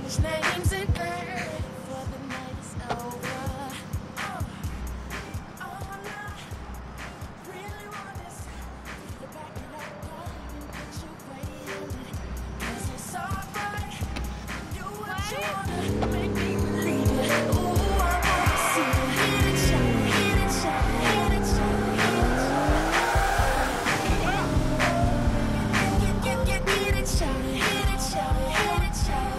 His name's in bed before the night is over. All I really want is to back it up, don't put your weight on it. 'Cause it's alright. Do what you wanna, make me believe it. Ooh, I wanna see it. Hit it, shine, hit it, shine, hit it, shine, hit it, shine. Hit it, shine, hit it, shine, hit it, shine, hit it, shine.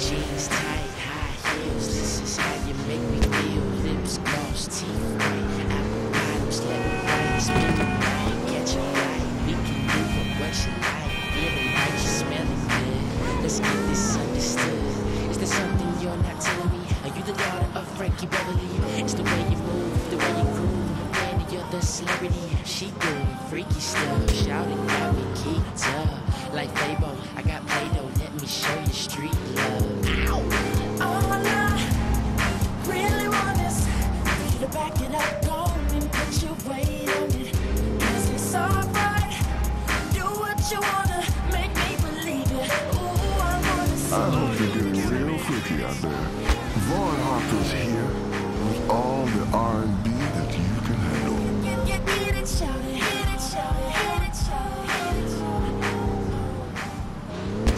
Jeans tight, high heels. This is how you make me feel. Lips gloss, teeth white, apple bottoms, let me bite, spin it right, catch a light. We can do what you like, feeling like you smelling good. Let's get this understood. Is there something you're not telling me? Are you the daughter of Frankie Beverly? It's the way you move, the way you groove. Man, you're the celebrity. She doing freaky stuff, shouting got me kicked up. Like Fabo, I got Play-Doh, let me show you street love. Ow! All I really want is for you to back it up, go and put your weight on it. 'Cause it's alright. Do what you wanna, make me believe it. Ooh, I wanna see I hope you're getting real freaky out there. Vaughn Harper's here with all the R&B that you can handle. Hit it, shout it, hit it, shout it, hit it, shout it, hit it, shout it.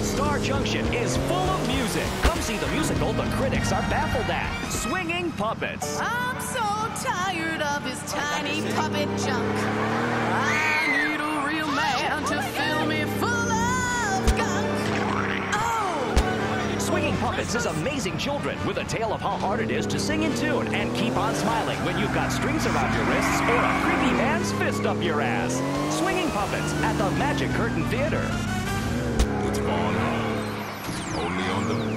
Star Junction is full of music. Come see the musical the critics are baffled at. Swinging Puppets. I'm so tired of his tiny puppet junk. I need a real man to fill me full of gunk. Oh! Swinging Puppets is amazing children with a tale of how hard it is to sing in tune and keep on smiling when you've got strings around your wrists or a creepy man's fist up your ass. Swinging Puppets at the Magic Curtain Theater. It's Vaughn. Only on the